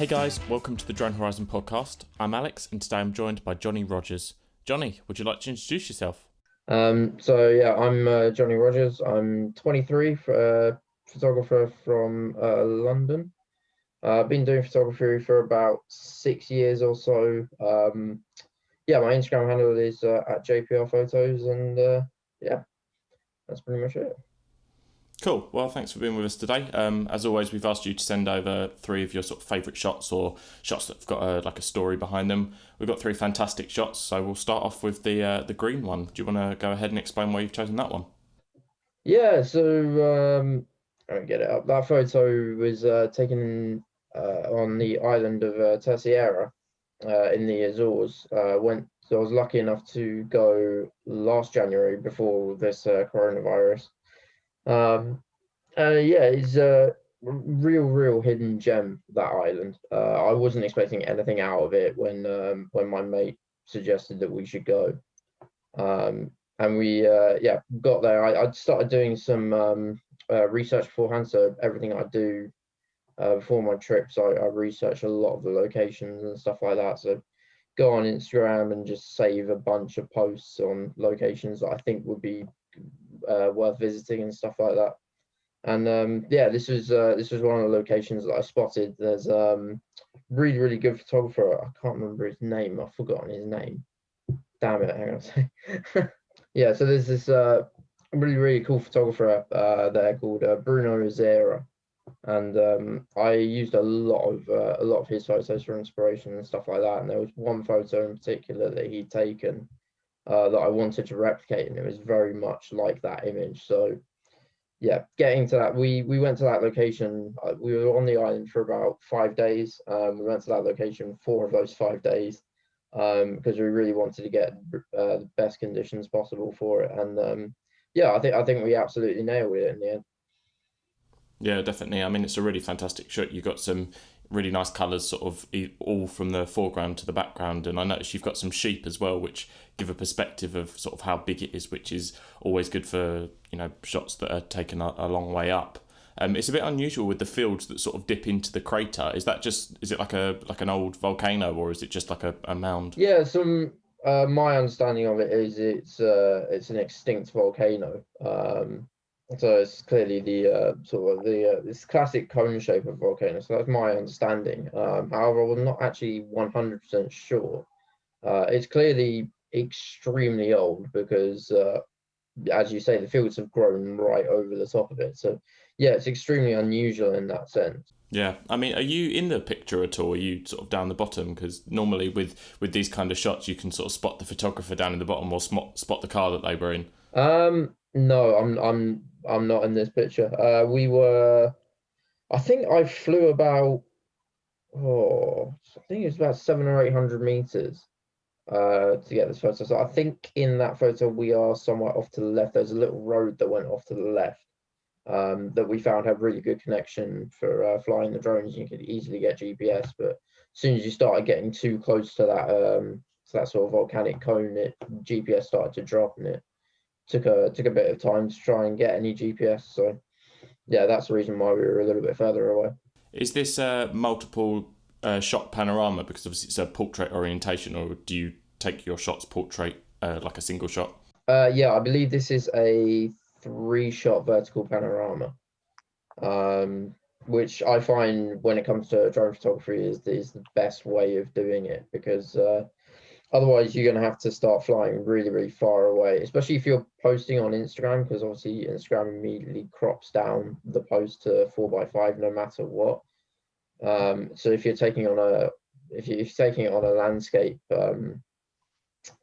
Hey guys, welcome to the Drone Horizon podcast. I'm Alex, and today I'm joined by Jonny Rogers. Jonny, would you like to introduce yourself? I'm Jonny Rogers. I'm 23, photographer from London. I've been doing photography for about 6 years or so. My Instagram handle is at JPR Photos, and yeah, that's pretty much it. Cool. Well, thanks for being with us today. As always, we've asked you to send over three of your sort of favourite shots or shots that have got a story behind them. We've got three fantastic shots, so we'll start off with the green one. Do you want to go ahead and explain why you've chosen that one? Yeah, I get it up. That photo was taken on the island of Terceira in the Azores. I was lucky enough to go last January before this coronavirus. Um, it's a real hidden gem, that island. I wasn't expecting anything out of it when my mate suggested that we should go. And we got there. I started doing some research beforehand, so everything I do before my trips, I research a lot of the locations and stuff like that. So go on Instagram and just save a bunch of posts on locations that I think would be worth visiting and stuff like that. And this was one of the locations that I spotted. There's really good photographer. I can't remember his name. I've forgotten his name. Damn it! Hang on a sec. Yeah, so there's this really cool photographer there called Bruno Zera, and I used a lot of his photos for inspiration and stuff like that. And there was one photo in particular that he'd taken that I wanted to replicate, and it was very much like that image. So yeah, getting to that, we went to that location. We were on the island for about 5 days. We went to that location 4 of those 5 days because we really wanted to get the best conditions possible for it. And I think we absolutely nailed it in the end. Yeah, definitely. I mean, it's a really fantastic shot. You've got some really nice colours, sort of all from the foreground to the background, and I noticed you've got some sheep as well, which give a perspective of sort of how big it is, which is always good for shots that are taken a long way up. It's a bit unusual with the fields that sort of dip into the crater. Is it like an old volcano, or is it just like a mound? Yeah, my understanding of it is it's an extinct volcano. So it's clearly the sort of the this classic cone shape of volcano. So that's my understanding. However, I'm not actually 100% sure. It's clearly extremely old because, as you say, the fields have grown right over the top of it. So yeah, it's extremely unusual in that sense. Yeah, I mean, are you in the picture at all? Are you sort of down the bottom? Because normally with these kind of shots, you can sort of spot the photographer down in the bottom or spot the car that they were in. No, I'm not in this picture. We were. I think I flew about. I think it's about 700 or 800 meters to get this photo. So I think in that photo we are somewhere off to the left. There's a little road that went off to the left that we found had really good connection for flying the drones. You could easily get GPS, but as soon as you started getting too close to that sort of volcanic cone, it GPS started to drop, and it took a bit of time to try and get any GPS. So yeah, that's the reason why we were a little bit further away. Is this a multiple shot panorama? Because obviously it's a portrait orientation, or do you take your shots portrait like a single shot? Yeah, I believe this is a three-shot vertical panorama, um, which I find when it comes to drone photography is the best way of doing it because otherwise you're going to have to start flying really far away, especially if you're posting on Instagram, because obviously Instagram immediately crops down the post to 4x5 no matter what. So if you're taking it on a landscape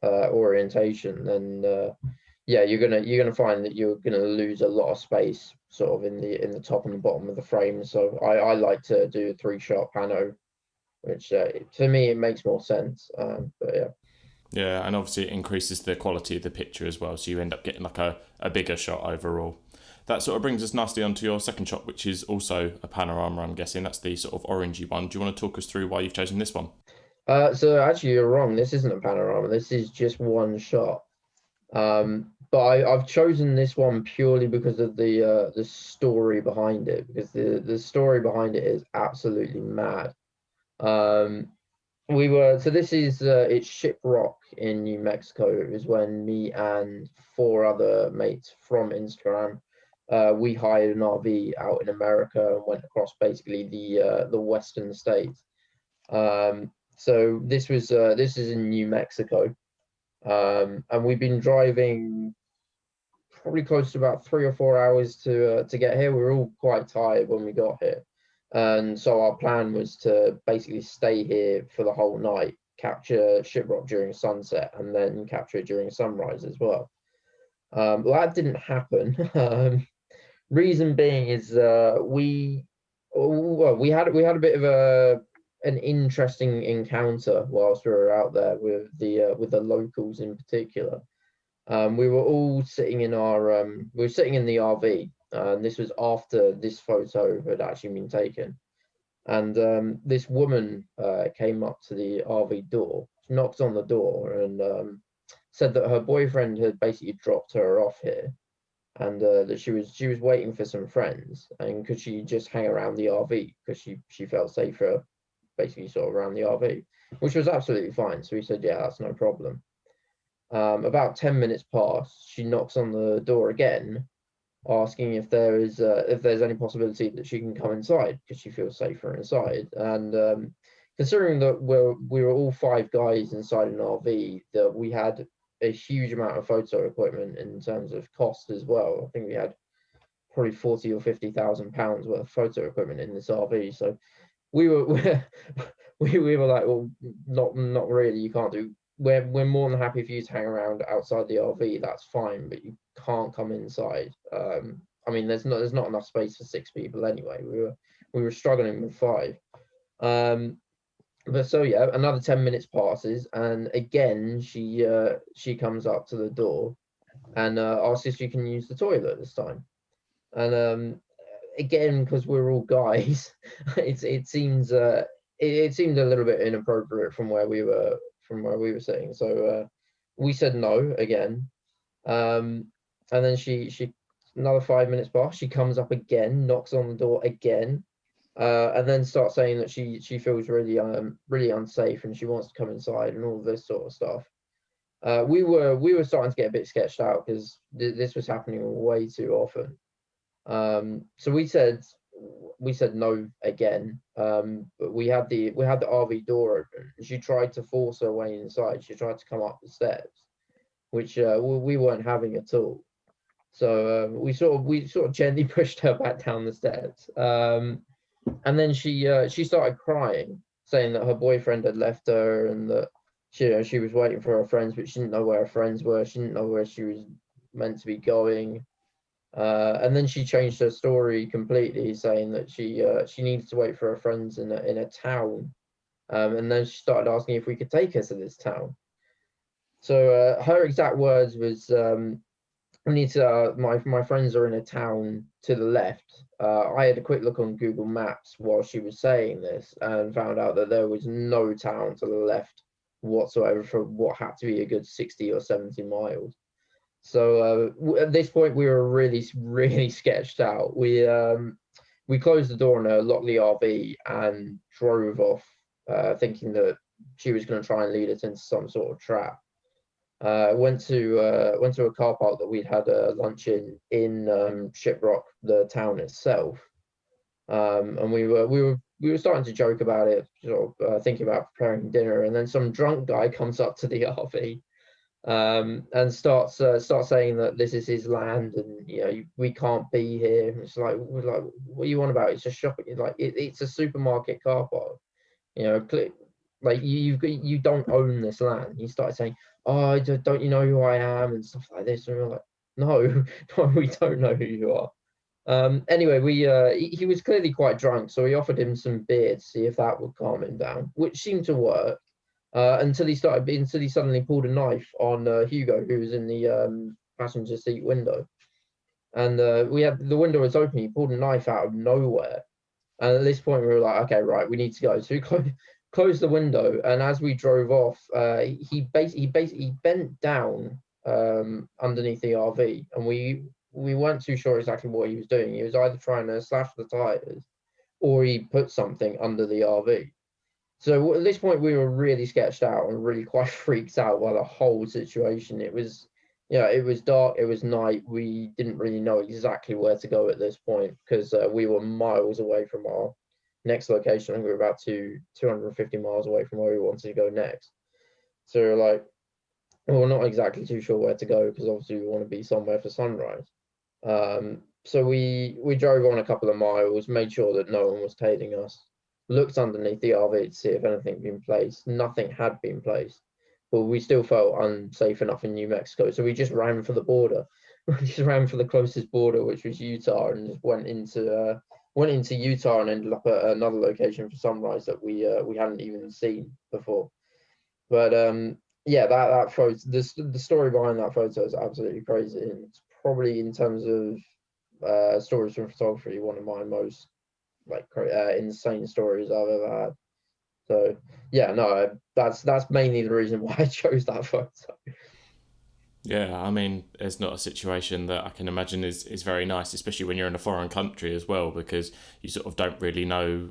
orientation, then you're gonna find that you're gonna lose a lot of space sort of in the top and the bottom of the frame. So I like to do a three-shot pano, which for me it makes more sense. But yeah. Yeah, and obviously it increases the quality of the picture as well, so you end up getting like a bigger shot overall. That sort of brings us nicely onto your second shot, which is also a panorama, I'm guessing. That's the sort of orangey one. Do you want to talk us through why you've chosen this one? So actually, you're wrong. This isn't a panorama. This is just one shot. But I've chosen this one purely because of the story behind it. Because the story behind it is absolutely mad. Um, so this is it's Ship Rock in New Mexico. It was when me and four other mates from Instagram, we hired an RV out in America and went across basically the western states. So this is in New Mexico, and we've been driving probably close to about 3 or 4 hours to get here. We were all quite tired when we got here, and so our plan was to basically stay here for the whole night, capture Shiprock during sunset, and then capture it during sunrise as well. Well, that didn't happen. Reason being is we had a bit of an interesting encounter whilst we were out there with the locals in particular. We were all sitting in our we were sitting in the RV, and this was after this photo had actually been taken. And this woman came up to the RV door, knocked on the door, and said that her boyfriend had basically dropped her off here, and that she was waiting for some friends, and could she just hang around the RV because she felt safer, basically sort of around the RV, which was absolutely fine. So we said, yeah, that's no problem. About 10 minutes pass, she knocks on the door again, asking if there's any possibility that she can come inside because she feels safer inside. And considering that we were all five guys inside an RV, that we had a huge amount of photo equipment in terms of cost as well. I think we had probably 40 or 50,000 pounds worth of photo equipment in this RV. So we were we were like, well, not really. You can't do. We're more than happy for you to hang around outside the RV. That's fine, but you can't come inside. I mean, there's not enough space for six people anyway. We were struggling with five. But so yeah, another 10 minutes passes, and again she comes up to the door and asks if she can use the toilet this time. And again, because we're all guys, it seemed a little bit inappropriate from where we were sitting. So we said no again. And then she another 5 minutes pass. She comes up again, knocks on the door again, and then starts saying that she feels really unsafe and she wants to come inside and all this sort of stuff. We were starting to get a bit sketched out because this was happening way too often. So we said no again. But we had the RV door open. She tried to force her way inside. She tried to come up the steps, which we weren't having at all. So we sort of gently pushed her back down the steps. And then she started crying, saying that her boyfriend had left her and that she was waiting for her friends, but she didn't know where her friends were. She didn't know where she was meant to be going. And then she changed her story completely, saying that she needed to wait for her friends in a town. And then she started asking if we could take her to this town. So her exact words was, "We need to. My friends are in a town to the left." I had a quick look on Google Maps while she was saying this and found out that there was no town to the left whatsoever for what had to be a good 60 or 70 miles. So at this point, we were really sketched out. We closed the door and locked the RV and drove off, thinking that she was going to try and lead us into some sort of trap. Went to a car park that we'd had lunch in Shiprock, the town itself, and we were starting to joke about it, sort of thinking about preparing dinner, and then some drunk guy comes up to the RV and starts saying that this is his land and we can't be here. It's like we're like, what are you on about? It's a shopping, like it's a supermarket car park. Like you don't own this land. He started saying, oh, don't you know who I am and stuff like this, and we're like, no, no, we don't know who you are. Anyway, he was clearly quite drunk, so we offered him some beer to see if that would calm him down, which seemed to work. Until he suddenly pulled a knife on Hugo, who was in the passenger seat window, and we had the window was open. He pulled a knife out of nowhere, and at this point we were like, okay, right, we need to go. So we closed the window, and as we drove off, he basically bent down underneath the RV, and we weren't too sure exactly what he was doing. He was either trying to slash the tires, or he put something under the RV. So at this point, we were really sketched out and really quite freaked out by the whole situation. It was, it was dark, it was night. We didn't really know exactly where to go at this point because we were miles away from our next location. I think we were about 250 miles away from where we wanted to go next. So we were like, well, we're not exactly too sure where to go because obviously we want to be somewhere for sunrise. So we drove on a couple of miles, made sure that no one was tailing us, looked underneath the RV to see if anything had been placed. Nothing had been placed, but we still felt unsafe enough in New Mexico, so we just ran for the border. We just ran for the closest border, which was Utah, and just went into Utah and ended up at another location for sunrise that we hadn't even seen before. But yeah, that photo, the story behind that photo is absolutely crazy. And it's probably, in terms of stories from photography, one of my most insane stories I've ever had. So yeah, no, that's mainly the reason why I chose that photo. Yeah, I mean, it's not a situation that I can imagine is very nice, especially when you're in a foreign country as well, because you sort of don't really know,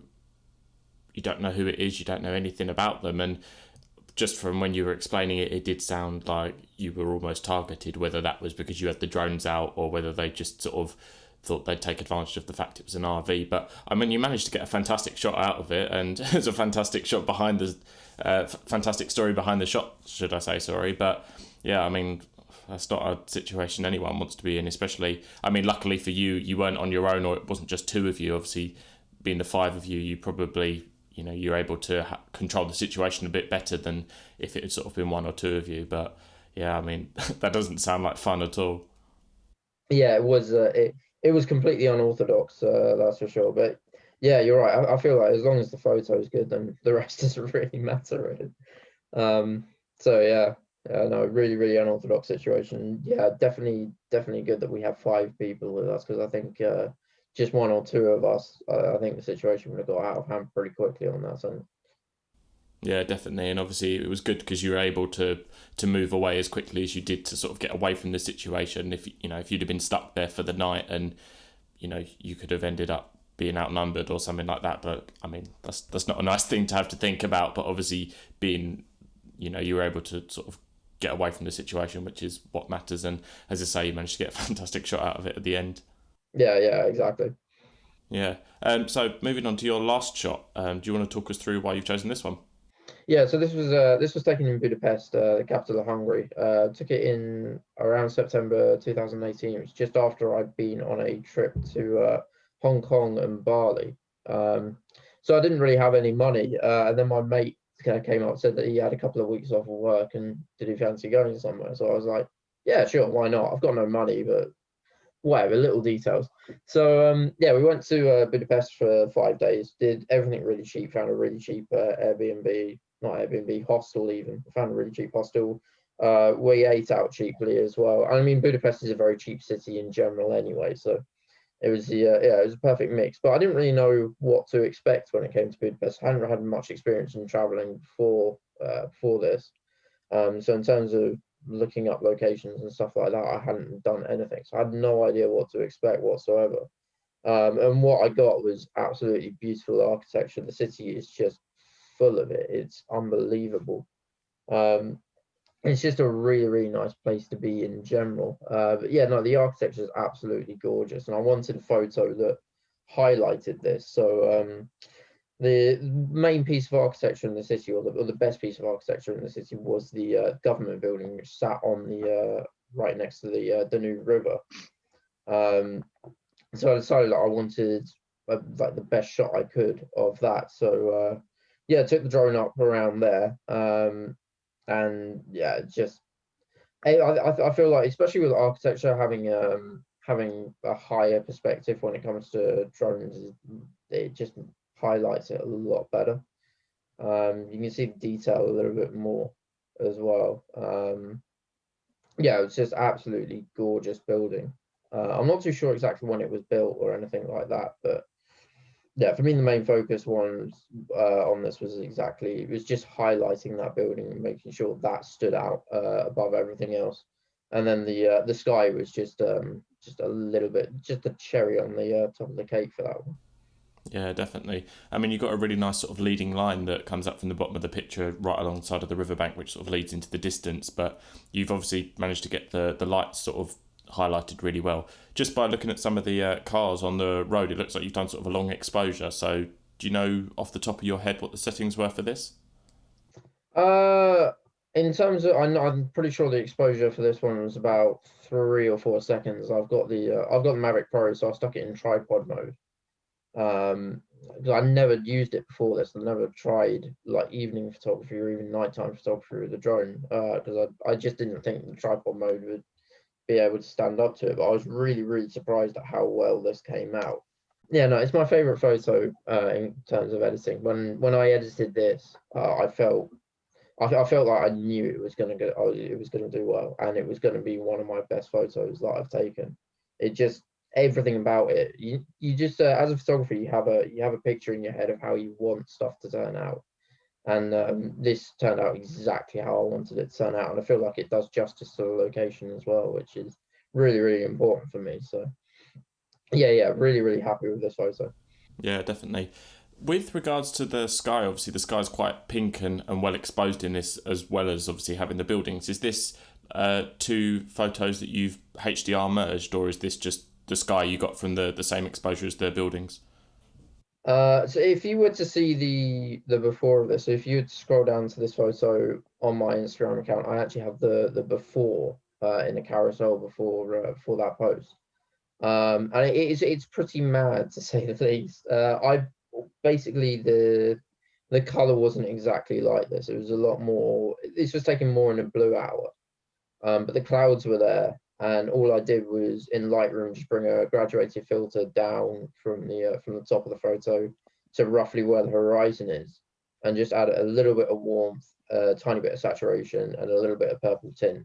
you don't know who it is, you don't know anything about them. And just from when you were explaining it, it did sound like you were almost targeted, whether that was because you had the drones out or whether they just sort of thought they'd take advantage of the fact it was an RV. But I mean, you managed to get a fantastic shot out of it, and it's a fantastic shot behind the fantastic story behind the shot, should I say? Sorry, but yeah, I mean, that's not a situation anyone wants to be in, especially. I mean, luckily for you, you weren't on your own, or it wasn't just two of you. Obviously, being the five of you, you probably, you're able to control the situation a bit better than if it had sort of been one or two of you. But yeah, I mean, that doesn't sound like fun at all. Yeah, it was completely unorthodox, that's for sure. But yeah, you're right. I feel like as long as the photo is good, then the rest doesn't really matter, really. Um, so yeah, no, really, really unorthodox situation. Yeah, definitely good that we have five people with us because I think just one or two of us, I think the situation would have got out of hand pretty quickly on that. So Yeah, definitely, and obviously it was good because you were able to move away as quickly as you did to sort of get away from the situation. If you'd have been stuck there for the night, and you could have ended up being outnumbered or something like that. But I mean, that's not a nice thing to have to think about. But obviously, being you were able to sort of get away from the situation, which is what matters. And as I say, you managed to get a fantastic shot out of it at the end. yeah, exactly. Yeah. So moving on to your last shot, do you want to talk us through why you've chosen this one? Yeah, so this was taken in Budapest, the capital of Hungary. Took it in around September 2018. It was just after I'd been on a trip to Hong Kong and Bali. So I didn't really have any money. And then my mate came up and said that he had a couple of weeks off of work and did he fancy going somewhere? So I was like, yeah, sure, why not? I've got no money, but whatever, little details. So yeah, we went to Budapest for 5 days. Did everything really cheap. Found a really cheap Airbnb, not Airbnb, hostel even. Found a really cheap hostel. We ate out cheaply as well. I mean, Budapest is a very cheap city in general anyway, so it was it was a perfect mix. But I didn't really know what to expect when it came to Budapest. I hadn't had much experience in traveling before this. So in terms of looking up locations and stuff like that, I hadn't done anything. So I had no idea what to expect whatsoever. And what I got was absolutely beautiful architecture. The city is just full of it. It's unbelievable. Um, it's just a really, really nice place to be in general. But yeah, no, the architecture is absolutely gorgeous. And I wanted a photo that highlighted this. So the main piece of architecture in the city, or the best piece of architecture in the city, was the government building, which sat on the right next to the Danube River. Um, so I decided that I wanted like the best shot I could of that. So yeah, I took the drone up around there, and yeah, just I feel like, especially with architecture, having a higher perspective when it comes to drones, it just highlights it a lot better. You can see the detail a little bit more as well. Yeah, it's just absolutely gorgeous building. I'm not too sure exactly when it was built or anything like that, but yeah, for me the main focus on this was it was just highlighting that building and making sure that stood out above everything else. And then the sky was just a little bit, just a cherry on the top of the cake for that one. Yeah, definitely. I mean, you've got a really nice sort of leading line that comes up from the bottom of the picture right alongside of the riverbank, which sort of leads into the distance. But you've obviously managed to get the lights sort of highlighted really well. Just by looking at some of the cars on the road, it looks like you've done sort of a long exposure. So do you know off the top of your head what the settings were for this? Uh, in terms of, I'm pretty sure the exposure for this one was about 3 or 4 seconds. I've got the Mavic Pro, so I stuck it in tripod mode. Because I never used it before this. I never tried like evening photography or even nighttime photography with the drone. Because I just didn't think the tripod mode would be able to stand up to it. But I was really, really surprised at how well this came out. Yeah, no, it's my favorite photo in terms of editing. When I edited this, I felt like I knew it was gonna go. It was gonna do well, and it was gonna be one of my best photos that I've taken. It just everything about it. You just as a photographer, you have a picture in your head of how you want stuff to turn out, and this turned out exactly how I wanted it to turn out, and I feel like it does justice to the location as well, which is really really important for me. So yeah, really really happy with this photo. Yeah, definitely. With regards to the sky, obviously the sky's quite pink and well exposed in this, as well as obviously having the buildings. Is this two photos that you've HDR merged, or is this just the sky you got from the same exposure as the buildings? So if you were to see the before of this, so if you would scroll down to this photo on my Instagram account, I actually have the before in the carousel before that post. And it's pretty mad to say the least. I basically the color wasn't exactly like this. It was a lot more. This was taken more in a blue hour. But the clouds were there, and all I did was in Lightroom just bring a graduated filter down from the top of the photo to roughly where the horizon is, and just add a little bit of warmth, a tiny bit of saturation, and a little bit of purple tint,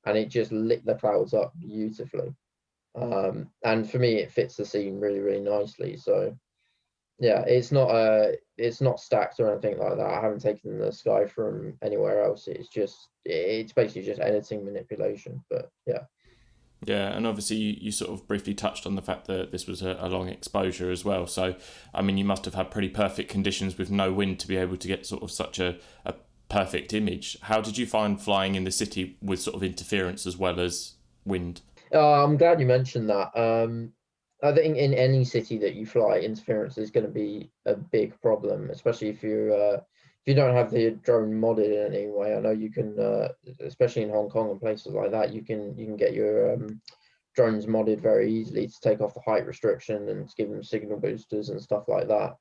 and it just lit the clouds up beautifully. And for me, it fits the scene really really nicely. So yeah, it's not stacked or anything like that. I haven't taken the sky from anywhere else. It's basically just editing manipulation. But yeah. Yeah, and obviously you sort of briefly touched on the fact that this was a long exposure as well. So, I mean, you must have had pretty perfect conditions with no wind to be able to get sort of such a perfect image. How did you find flying in the city with sort of interference as well as wind? I'm glad you mentioned that. I think in any city that you fly, interference is going to be a big problem, especially if you don't have the drone modded in any way. I know you can, especially in Hong Kong and places like that, you can get your drones modded very easily to take off the height restriction and to give them signal boosters and stuff like that.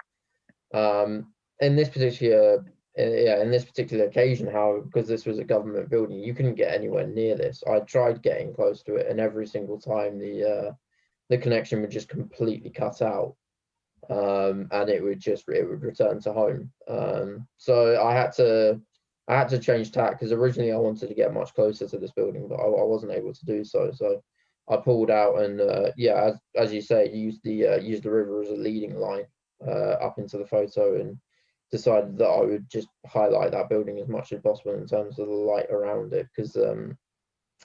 In this particular, yeah, in this particular occasion, how because this was a government building, you couldn't get anywhere near this. I tried getting close to it, and every single time the connection would just completely cut out, and it would return to home. So I had to change tack because originally I wanted to get much closer to this building, but I wasn't able to do so. So I pulled out and yeah, as you say, use the river as a leading line up into the photo and decided that I would just highlight that building as much as possible in terms of the light around it because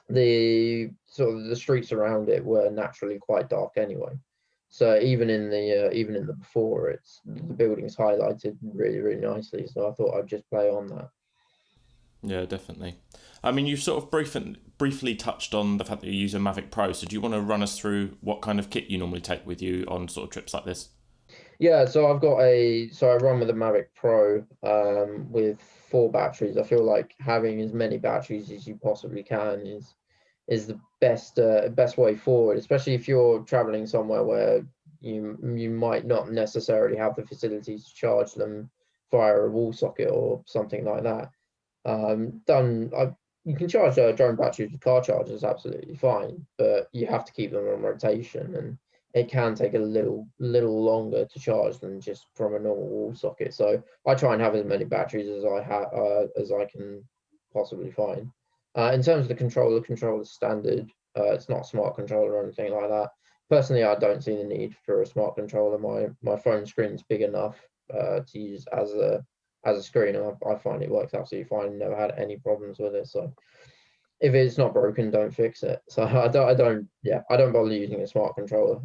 the sort of the streets around it were naturally quite dark anyway. So even in the before, it's the building's highlighted really really nicely. So I thought I'd just play on that. Yeah, definitely. I mean, you've sort of briefly touched on the fact that you use a Mavic Pro. So do you want to run us through what kind of kit you normally take with you on sort of trips like this? Yeah, so I run with a Mavic Pro with 4 batteries. I feel like having as many batteries as you possibly can is the best way forward, especially if you're traveling somewhere where you might not necessarily have the facilities to charge them via a wall socket or something like that. Done. You can charge drone batteries with car chargers absolutely fine, but you have to keep them on rotation, and it can take a little longer to charge than just from a normal wall socket. So I try and have as many batteries as I can possibly find. In terms of the controller standard. It's not a smart controller or anything like that. Personally, I don't see the need for a smart controller. My phone screen's big enough to use as a screen. I find it works absolutely fine. Never had any problems with it. So if it's not broken, don't fix it. So I don't bother using a smart controller.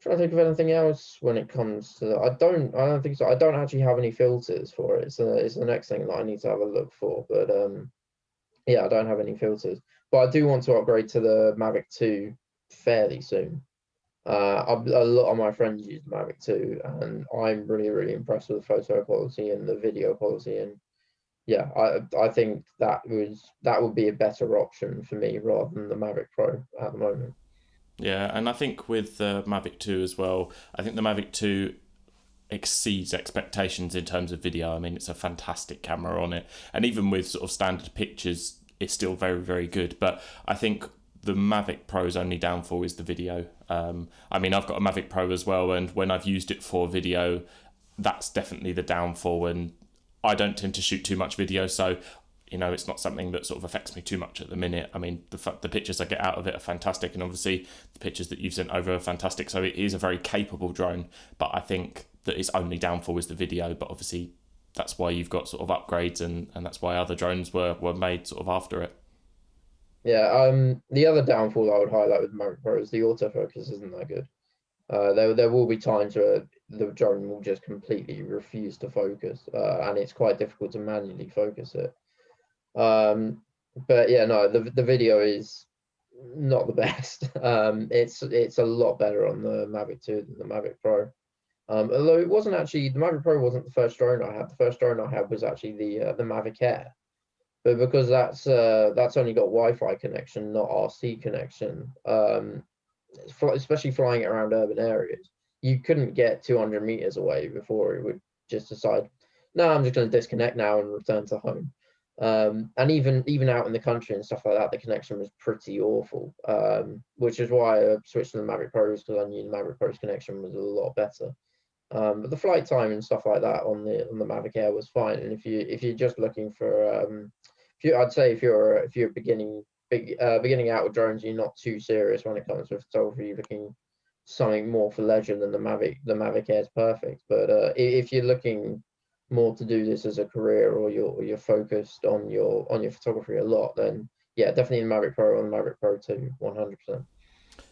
Trying to think of anything else when it comes to. I don't think so. I don't actually have any filters for it. So it's the next thing that I need to have a look for. But yeah, I don't have any filters. But I do want to upgrade to the Mavic 2 fairly soon. A lot of my friends use the Mavic 2, and I'm really, really impressed with the photo quality and the video quality. And yeah, I think that would be a better option for me rather than the Mavic Pro at the moment. Yeah, and I think with the Mavic 2 as well, I think the Mavic 2 exceeds expectations in terms of video. I mean, it's a fantastic camera on it, and even with sort of standard pictures, it's still very, very good. But I think the Mavic Pro's only downfall is the video. I mean, I've got a Mavic Pro as well, and when I've used it for video, that's definitely the downfall. And I don't tend to shoot too much video, so it's not something that sort of affects me too much at the minute. I mean, the pictures I get out of it are fantastic, and obviously the pictures that you've sent over are fantastic. So it is a very capable drone, but I think that its only downfall is the video. But obviously, that's why you've got sort of upgrades, and that's why other drones were made sort of after it. Yeah, the other downfall I would highlight with Mavic Pro is the autofocus isn't that good. There will be times where the drone will just completely refuse to focus, and it's quite difficult to manually focus it. Um, but yeah, no, the video is not the best. It's a lot better on the Mavic 2 than the Mavic Pro. Although it wasn't actually the Mavic Pro wasn't the first drone I had. The first drone I had was actually the Mavic Air, but because that's only got Wi-Fi connection, not RC connection. Especially flying it around urban areas, you couldn't get 200 meters away before it would just decide, no, I'm just going to disconnect now and return to home. And even out in the country and stuff like that, the connection was pretty awful. Which is why I switched to the Mavic Pros, because I knew the Mavic Pros connection was a lot better. But the flight time and stuff like that on the Mavic Air was fine. And if you're just looking for I'd say if you're beginning out with drones, you're not too serious when it comes to photography. You're looking something more for leisure than the Mavic Air is perfect. But if you're looking more to do this as a career, or you're focused on your photography a lot, then yeah, definitely the Mavic Pro and the Mavic Pro 2, 100%.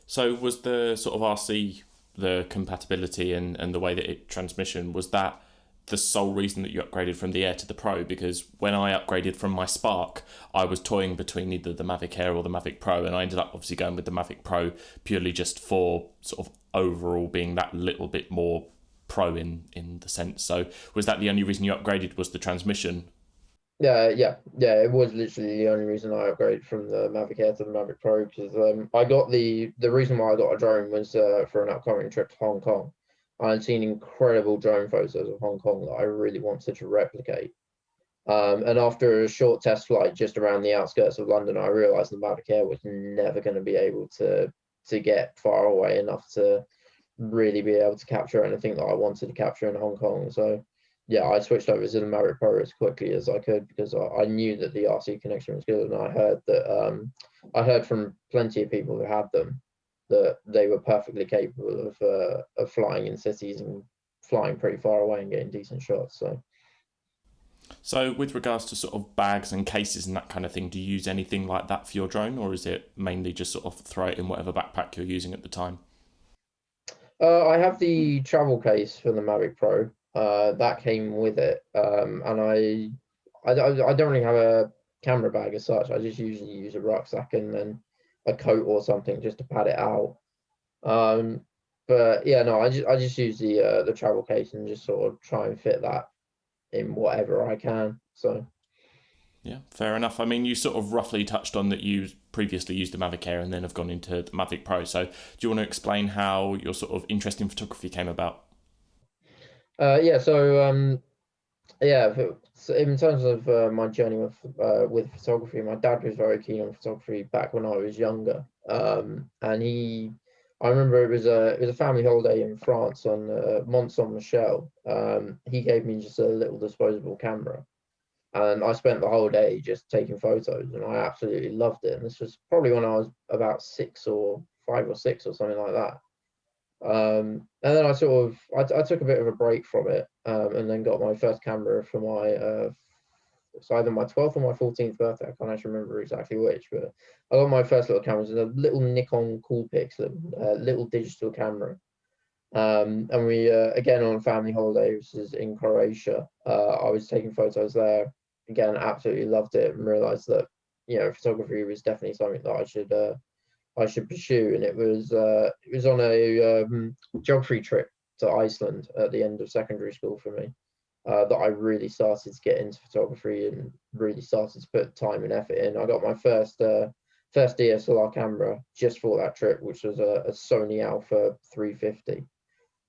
So was the sort of RC, the compatibility and the way that it transmission, was that the sole reason that you upgraded from the Air to the Pro? Because when I upgraded from my Spark, I was toying between either the Mavic Air or the Mavic Pro, and I ended up obviously going with the Mavic Pro purely just for sort of overall being that little bit more pro in the sense. So was that the only reason you upgraded, was the transmission? Yeah. It was literally the only reason I upgraded from the Mavic Air to the Mavic Pro, because I got the reason why I got a drone was for an upcoming trip to Hong Kong. I'd seen incredible drone photos of Hong Kong that I really wanted to replicate. And after a short test flight just around the outskirts of London, I realised the Mavic Air was never going to be able to get far away enough to really be able to capture anything that I wanted to capture in Hong Kong. So yeah, I switched over to the Mavic Pro as quickly as I could, because I knew that the RC connection was good, and I heard from plenty of people who had them that they were perfectly capable of flying in cities and flying pretty far away and getting decent shots. So So with regards to sort of bags and cases and that kind of thing, do you use anything like that for your drone, or is it mainly just sort of throw it in whatever backpack you're using at the time? I have the travel case for the Mavic Pro. That came with it, and I don't really have a camera bag as such. I just usually use a rucksack and then a coat or something just to pad it out. Um, but yeah, no, I just use the travel case and just sort of try and fit that in whatever I can. So Yeah, fair enough. I mean, you sort of roughly touched on that you previously used the Mavic Air and then have gone into the Mavic Pro. So do you want to explain how your sort of interest in photography came about? yeah, so yeah, so in terms of my journey with photography, my dad was very keen on photography back when I was younger. And I remember it was a family holiday in France on Mont Saint Michel. He gave me just a little disposable camera, and I spent the whole day just taking photos, and I absolutely loved it. And this was probably when I was about 5 or 6 or something like that. And then I took a bit of a break from it, and then got my first camera for my it's either my 12th or my 14th birthday. I can't actually remember exactly which, but I got my first little camera. It was a little Nikon Coolpix, little digital camera. And we again on family holiday, which is in Croatia. I was taking photos there. Again, absolutely loved it, and realised that photography was definitely something that I should pursue. And it was on a geography trip to Iceland at the end of secondary school for me, that I really started to get into photography and really started to put time and effort in. I got my first DSLR camera just for that trip, which was a Sony Alpha 350.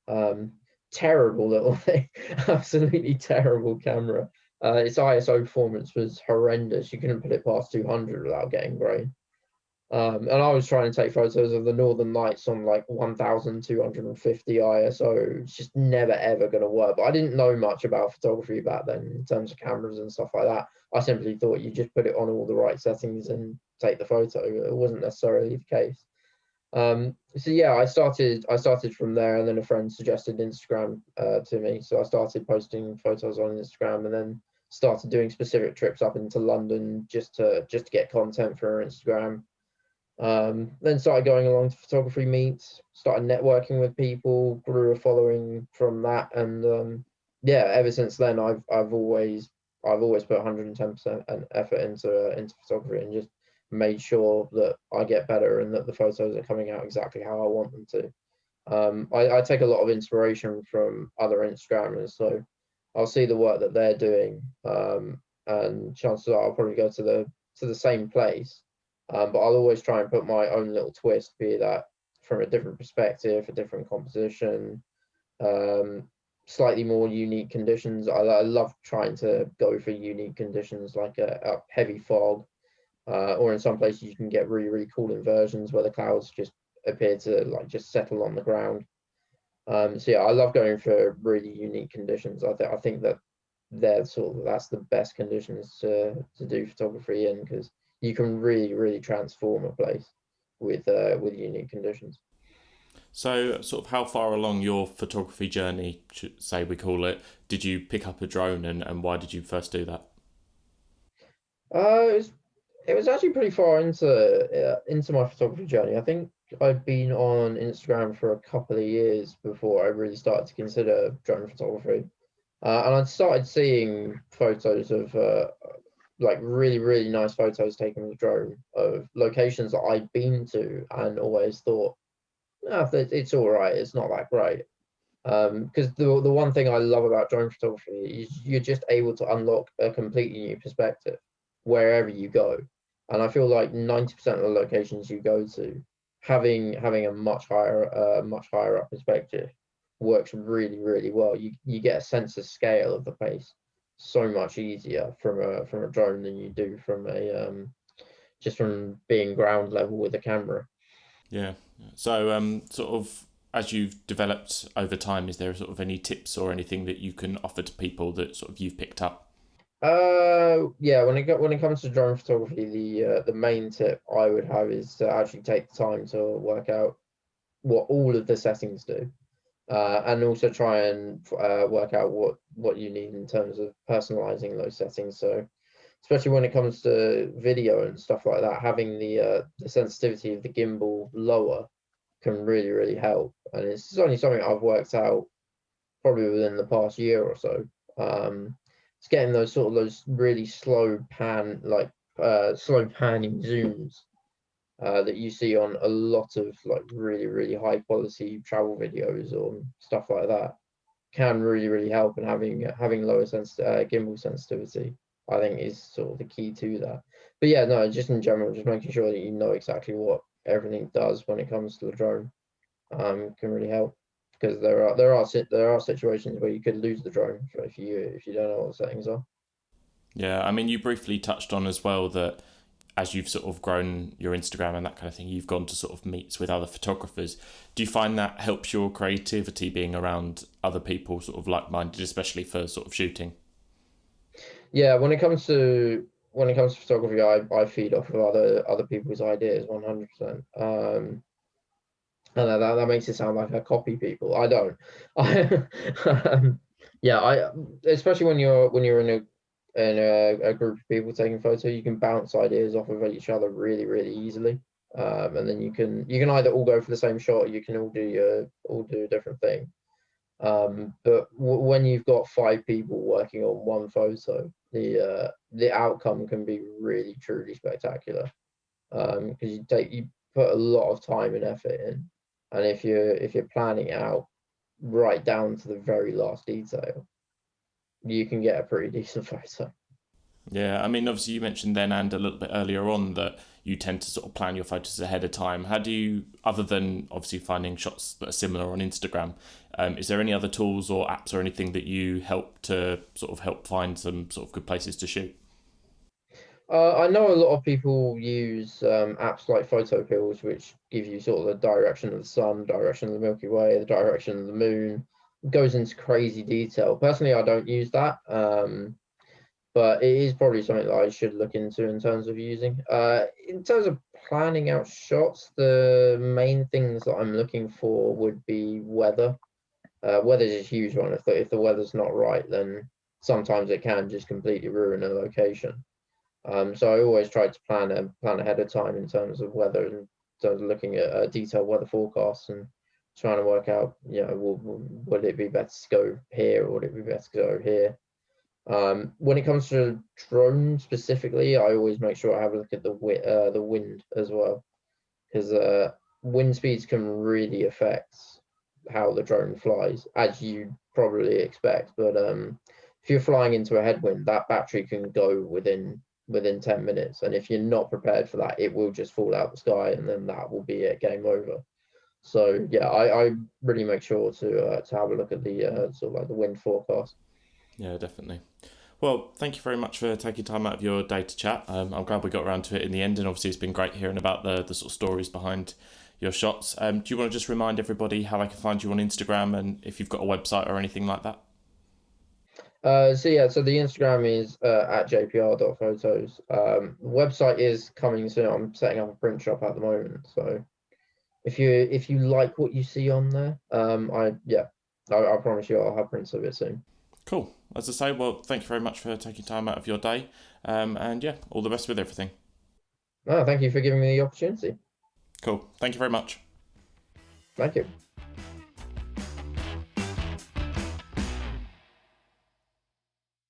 Um, Terrible little thing, absolutely terrible camera. Its ISO performance was horrendous. You couldn't put it past 200 without getting grain. And I was trying to take photos of the Northern Lights on like 1250 ISO. It's just never ever going to work. But I didn't know much about photography back then in terms of cameras and stuff like that. I simply thought you just put it on all the right settings and take the photo. It wasn't necessarily the case. So yeah, I started from there, and then a friend suggested Instagram to me. So I started posting photos on Instagram, and then started doing specific trips up into London just to get content for Instagram. Then started going along to photography meets, started networking with people, grew a following from that, and yeah, ever since then I've always put 110% effort into photography, and just made sure that I get better and that the photos are coming out exactly how I want them to. I take a lot of inspiration from other Instagrammers, so I'll see the work that they're doing, and chances are I'll probably go to the same place, but I'll always try and put my own little twist, be that from a different perspective, a different composition, um, slightly more unique conditions. I love trying to go for unique conditions like a heavy fog, or in some places you can get really, really cool inversions where the clouds just appear to like just settle on the ground. So yeah, I love going for really unique conditions. I think that that's the best conditions to do photography in, because you can really, really transform a place with unique conditions. So, sort of, how far along your photography journey, say we call it, did you pick up a drone, and why did you first do that? It was actually pretty far into my photography journey. I think I'd been on Instagram for a couple of years before I really started to consider drone photography. And I started seeing photos of like really, really nice photos taken with a drone of locations that I'd been to and always thought, no, it's all right, it's not that great. Because the one thing I love about drone photography is you're just able to unlock a completely new perspective wherever you go. And I feel like 90% of the locations you go to, having a much higher up perspective works really, really well. You get a sense of scale of the place so much easier from a drone than you do from a just from being ground level with a camera. Yeah. So, sort of, as you've developed over time, is there sort of any tips or anything that you can offer to people that sort of you've picked up? Yeah, when it comes to drone photography, the main tip I would have is to actually take the time to work out what all of the settings do, and also try and work out what you need in terms of personalizing those settings. So, especially when it comes to video and stuff like that, having the sensitivity of the gimbal lower can really, really help. And it's only something I've worked out probably within the past year or so. It's getting those really slow panning zooms that you see on a lot of like really, really high quality travel videos or stuff like that can really, really help. And having lower gimbal sensitivity, I think, is sort of the key to that. But yeah, no, just in general, just making sure that you know exactly what everything does when it comes to the drone, can really help, because there are situations where you could lose the drone if you don't know what the settings are. Yeah, I mean, you briefly touched on as well that as you've sort of grown your Instagram and that kind of thing, you've gone to sort of meets with other photographers. Do you find that helps your creativity being around other people sort of like minded, especially for sort of shooting? Yeah, when it comes to photography, I feed off of other people's ideas 100%. I know that makes it sound like I copy people. I don't. Yeah, especially when you're in a group of people taking photos, you can bounce ideas off of each other really, really easily. and then you can either all go for the same shot, or you can all do a different thing. But when you've got 5 people working on one photo, the outcome can be really truly spectacular, because you put a lot of time and effort in, and if you're planning out right down to the very last detail, you can get a pretty decent photo. Yeah, I mean, obviously you mentioned then and a little bit earlier on that you tend to sort of plan your photos ahead of time. How do you, other than obviously finding shots that are similar on Instagram, is there any other tools or apps or anything that you help to sort of help find some sort of good places to shoot? I know a lot of people use apps like photo pills, which give you sort of the direction of the sun, direction of the Milky Way, the direction of the moon. It goes into crazy detail. Personally, I don't use that, but it is probably something that I should look into in terms of using. In terms of planning out shots, the main things that I'm looking for would be weather. Weather's a huge one. If the weather's not right, then sometimes it can just completely ruin a location. So I always try to plan ahead of time in terms of weather, and so looking at detailed weather forecasts and trying to work out, would it be better to go here, or would it be better to go here? When it comes to drones specifically, I always make sure I have a look at the wind as well, because wind speeds can really affect how the drone flies, as you probably expect. But if you're flying into a headwind, that battery can go within 10 minutes, and if you're not prepared for that, it will just fall out the sky, and then that will be it, game over. So yeah, I really make sure to have a look at the sort of like the wind forecast. Yeah, definitely. Well, thank you very much for taking time out of your day to chat. I'm glad we got around to it in the end, and obviously it's been great hearing about the sort of stories behind your shots. Do you want to just remind everybody how they can find you on Instagram and if you've got a website or anything like that? So the Instagram is at jpr.photos. Website is coming soon. I'm setting up a print shop at the moment, so if you like what you see on there, I promise you I'll have prints of it soon. Cool. As I say, well, thank you very much for taking time out of your day. And yeah, all the best with everything. No, thank you for giving me the opportunity. Cool. Thank you very much. Thank you.